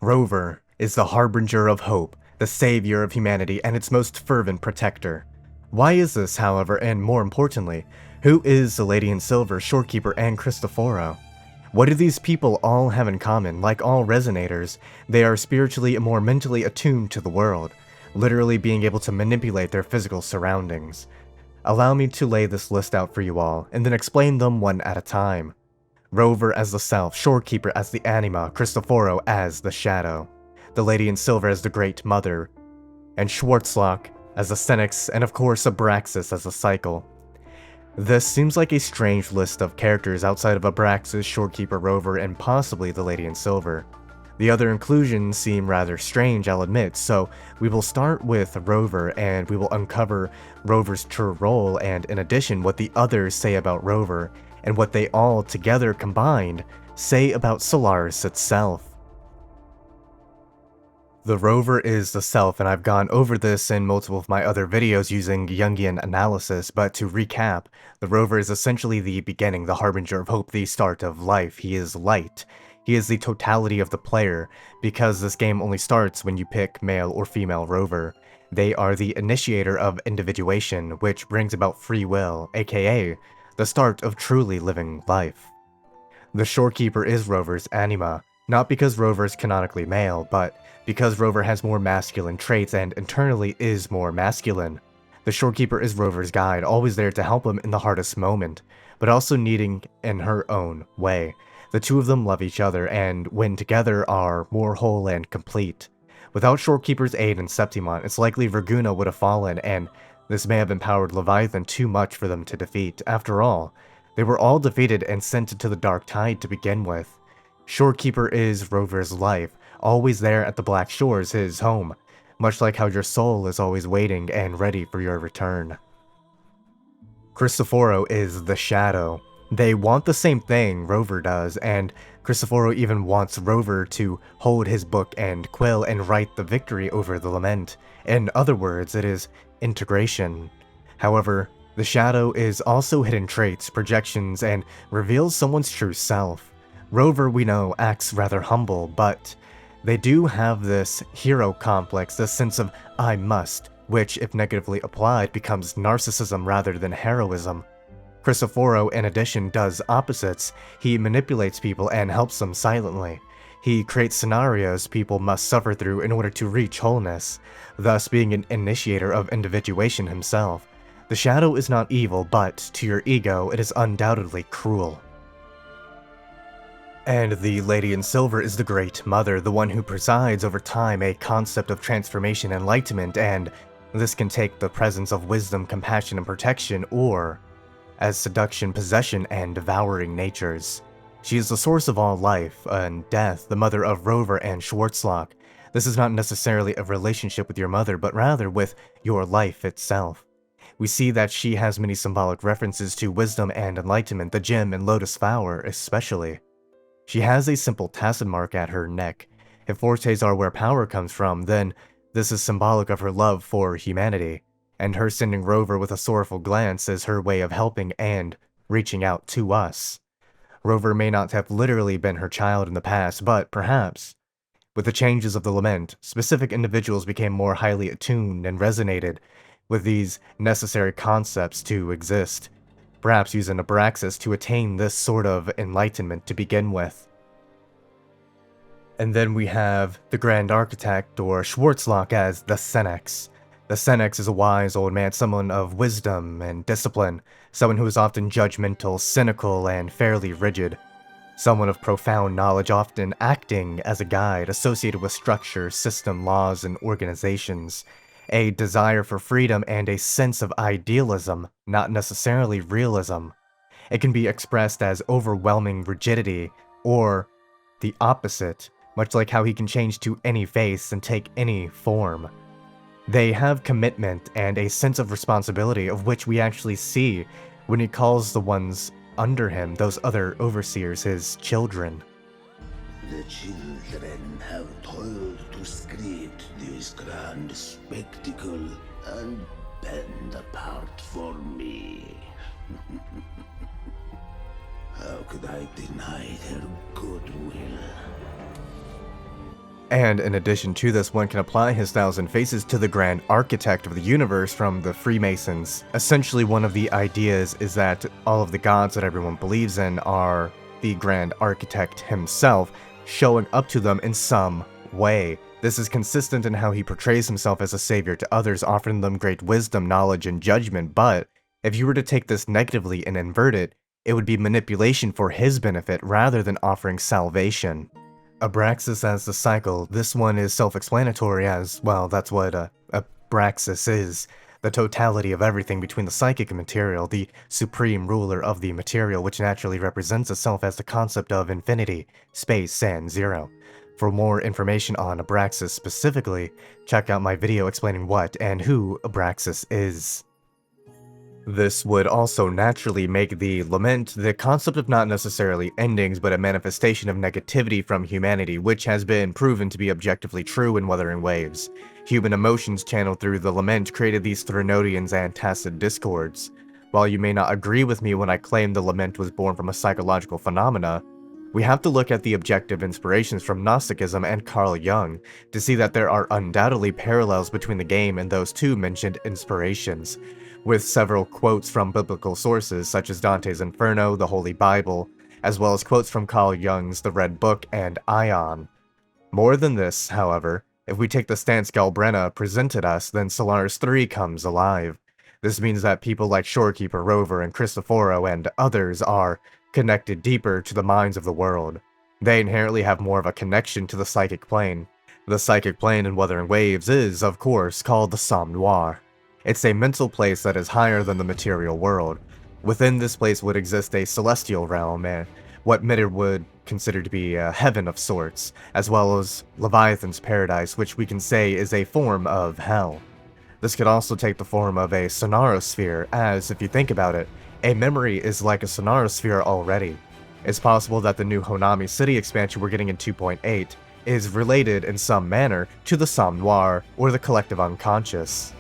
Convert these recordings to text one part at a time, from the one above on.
Rover is the harbinger of hope, the savior of humanity, and its most fervent protector. Why is this, however, and more importantly, who is the Lady in Silver, Shorekeeper, and Cristoforo? What do these people all have in common? Like all resonators, they are spiritually and more mentally attuned to the world, literally being able to manipulate their physical surroundings. Allow me to lay this list out for you all, and then explain them one at a time. Rover as the Self, Shorekeeper as the Anima, Cristoforo as the Shadow, the Lady in Silver as the Great Mother, and Schwarzlock as the Senex, and of course Abraxas as the Cycle. This seems like a strange list of characters outside of Abraxas, Shorekeeper, Rover, and possibly the Lady in Silver. The other inclusions seem rather strange, I'll admit, so we will start with Rover, and we will uncover Rover's true role, and in addition what the others say about Rover, and what they all together combined say about Solaris itself. The Rover is the Self, and I've gone over this in multiple of my other videos using Jungian analysis, but to recap, the Rover is essentially the beginning, the harbinger of hope, the start of life. He is light. He is the totality of the player, because this game only starts when you pick male or female Rover. They are the initiator of individuation, which brings about free will, aka the start of truly living life. The Shorekeeper is Rover's Anima, not because Rover is canonically male, but because Rover has more masculine traits and internally is more masculine. The Shorekeeper is Rover's guide, always there to help him in the hardest moment, but also needing in her own way. The two of them love each other, and when together are more whole and complete. Without Shorekeeper's aid in Septimont, it's likely Verguna would have fallen, and this may have empowered Leviathan too much for them to defeat. After all, they were all defeated and sent into the Dark Tide to begin with. Shorekeeper is Rover's life, always there at the Black Shores, his home, much like how your soul is always waiting and ready for your return. Cristoforo is the Shadow. They want the same thing Rover does, and Cristoforo even wants Rover to hold his book and quill and write the victory over the Lament. In other words, it is integration. However, the Shadow is also hidden traits, projections, and reveals someone's true self. Rover, we know, acts rather humble, but they do have this hero complex, this sense of I must, which, if negatively applied, becomes narcissism rather than heroism. Cristoforo, in addition, does opposites. He manipulates people and helps them silently. He creates scenarios people must suffer through in order to reach wholeness, thus being an initiator of individuation himself. The Shadow is not evil, but, to your ego, it is undoubtedly cruel. And the Lady in Silver is the Great Mother, the one who presides over time, a concept of transformation and enlightenment, and this can take the presence of wisdom, compassion, and protection, or as seduction, possession, and devouring natures. She is the source of all life and death, the mother of Rover and Schwarzlock. This is not necessarily a relationship with your mother, but rather with your life itself. We see that she has many symbolic references to wisdom and enlightenment, the gem and lotus flower especially. She has a simple tacit mark at her neck. If fortes are where power comes from, then this is symbolic of her love for humanity, and her sending Rover with a sorrowful glance is her way of helping and reaching out to us. Rover may not have literally been her child in the past, but perhaps, with the changes of the Lament, specific individuals became more highly attuned and resonated with these necessary concepts to exist, perhaps using Abraxas to attain this sort of enlightenment to begin with. And then we have the Grand Architect, or Schwarzlock, as the Senex. The Senex is a wise old man, someone of wisdom and discipline, someone who is often judgmental, cynical, and fairly rigid. Someone of profound knowledge, often acting as a guide, associated with structure, system, laws, and organizations. A desire for freedom and a sense of idealism, not necessarily realism. It can be expressed as overwhelming rigidity, or the opposite, much like how he can change to any face and take any form. They have commitment and a sense of responsibility, of which we actually see when he calls the ones under him, those other overseers, his children. The children have toiled to script this grand spectacle and bend apart for me. How could I deny their goodwill? And in addition to this, one can apply his 1,000 faces to the grand architect of the universe from the Freemasons. Essentially, one of the ideas is that all of the gods that everyone believes in are the grand architect himself, showing up to them in some way. This is consistent in how he portrays himself as a savior to others, offering them great wisdom, knowledge, and judgment, but if you were to take this negatively and invert it, it would be manipulation for his benefit rather than offering salvation. Abraxas as the cycle, this one is self-explanatory as, well, that's what Abraxas is. The totality of everything between the psychic and material, the supreme ruler of the material, which naturally represents itself as the concept of infinity, space, and zero. For more information on Abraxas specifically, check out my video explaining what and who Abraxas is. This would also naturally make the Lament the concept of not necessarily endings, but a manifestation of negativity from humanity, which has been proven to be objectively true in Wuthering Waves. Human emotions channeled through the Lament created these Threnodians and tacit discords. While you may not agree with me when I claim the Lament was born from a psychological phenomena, we have to look at the objective inspirations from Gnosticism and Carl Jung to see that there are undoubtedly parallels between the game and those two mentioned inspirations, with several quotes from biblical sources such as Dante's Inferno, the Holy Bible, as well as quotes from Carl Jung's The Red Book and Ion. More than this, however, if we take the stance Galbrenna presented us, then Solaris-III comes alive. This means that people like Shorekeeper, Rover, and Cristoforo and others are connected deeper to the minds of the world. They inherently have more of a connection to the psychic plane. The psychic plane in Wuthering Waves is, of course, called the Somme Noire. It's a mental place that is higher than the material world. Within this place would exist a celestial realm, and what Mitter would consider to be a heaven of sorts, as well as Leviathan's paradise, which we can say is a form of hell. This could also take the form of a sonarosphere, as, if you think about it, a memory is like a sonarosphere already. It's possible that the new Honami City expansion we're getting in 2.8 is related in some manner to the Somme Noire, or the collective unconscious.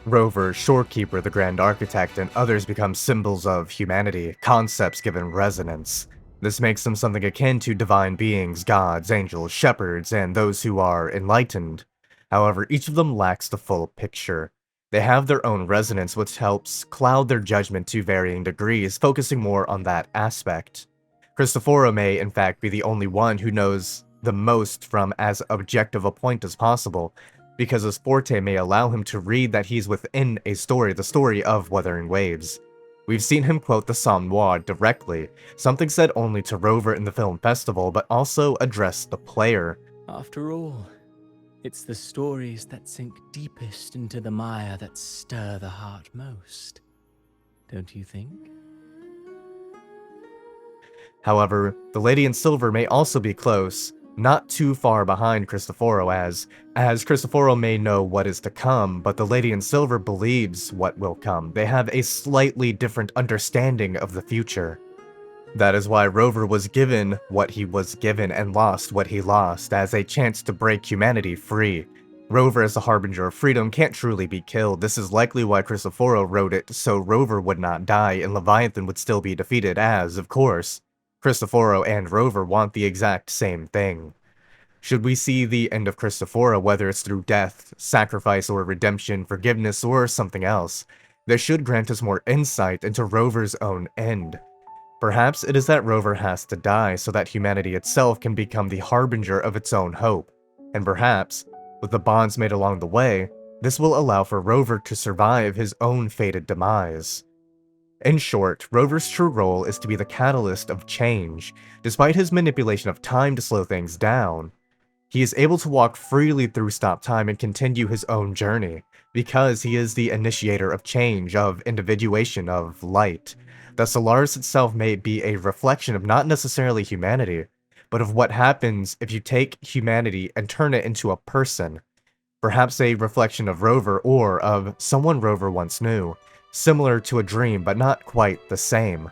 Rover, Shorekeeper, the Grand Architect, and others become symbols of humanity, concepts given resonance. This makes them something akin to divine beings, gods, angels, shepherds, and those who are enlightened. However, each of them lacks the full picture. They have their own resonance, which helps cloud their judgment to varying degrees, focusing more on that aspect. Cristoforo may, in fact, be the only one who knows the most from as objective a point as possible, because his forte may allow him to read that he's within a story, the story of Wuthering Waves. We've seen him quote the Somme Noire directly, something said only to Rover in the film festival, but also addressed the player. After all, it's the stories that sink deepest into the mire that stir the heart most, don't you think? However, the Lady in Silver may also be close, not too far behind Cristoforo, as Cristoforo may know what is to come, but the Lady in Silver believes what will come. They have a slightly different understanding of the future. That is why Rover was given what he was given and lost what he lost, as a chance to break humanity free. Rover, as a harbinger of freedom, can't truly be killed. This is likely why Cristoforo wrote it so Rover would not die and Leviathan would still be defeated, as, of course, Cristoforo and Rover want the exact same thing. Should we see the end of Cristoforo, whether it's through death, sacrifice, or redemption, forgiveness, or something else, this should grant us more insight into Rover's own end. Perhaps it is that Rover has to die so that humanity itself can become the harbinger of its own hope, and perhaps, with the bonds made along the way, this will allow for Rover to survive his own fated demise. In short, Rover's true role is to be the catalyst of change. Despite his manipulation of time to slow things down, he is able to walk freely through stop time and continue his own journey, because he is the initiator of change, of individuation, of light. The Solaris itself may be a reflection of not necessarily humanity, but of what happens if you take humanity and turn it into a person. Perhaps a reflection of Rover, or of someone Rover once knew. Similar to a dream, but not quite the same.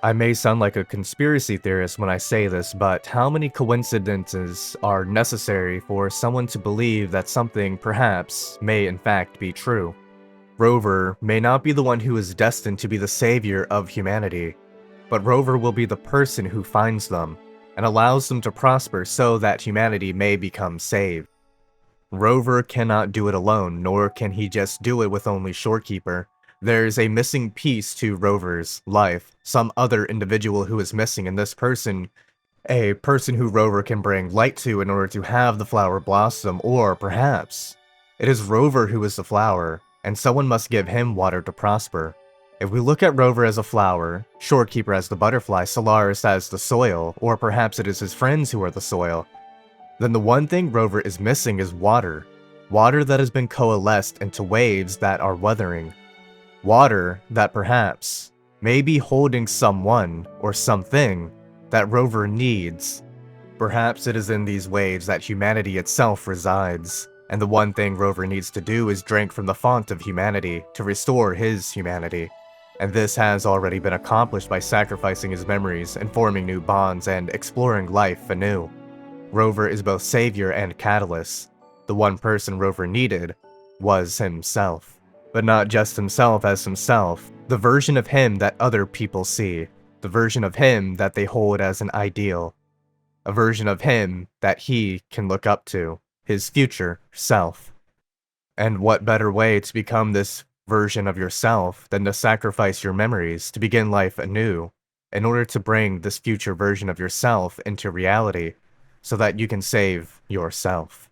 I may sound like a conspiracy theorist when I say this, but how many coincidences are necessary for someone to believe that something, perhaps, may in fact be true? Rover may not be the one who is destined to be the savior of humanity, but Rover will be the person who finds them, and allows them to prosper so that humanity may become saved. Rover cannot do it alone, nor can he just do it with only Shorekeeper. There's a missing piece to Rover's life, some other individual who is missing, and this person, a person who Rover can bring light to in order to have the flower blossom, or perhaps it is Rover who is the flower, and someone must give him water to prosper. If we look at Rover as a flower, Shorekeeper as the butterfly, Solaris as the soil, or perhaps it is his friends who are the soil, then the one thing Rover is missing is water. Water that has been coalesced into waves that are wuthering. Water that perhaps may be holding someone or something that Rover needs. Perhaps it is in these waves that humanity itself resides, and the one thing Rover needs to do is drink from the font of humanity to restore his humanity. And this has already been accomplished by sacrificing his memories and forming new bonds and exploring life anew. Rover is both savior and catalyst. The one person Rover needed was himself. But not just himself as himself, the version of him that other people see, the version of him that they hold as an ideal, a version of him that he can look up to, his future self. And what better way to become this version of yourself than to sacrifice your memories to begin life anew, in order to bring this future version of yourself into reality, so that you can save yourself.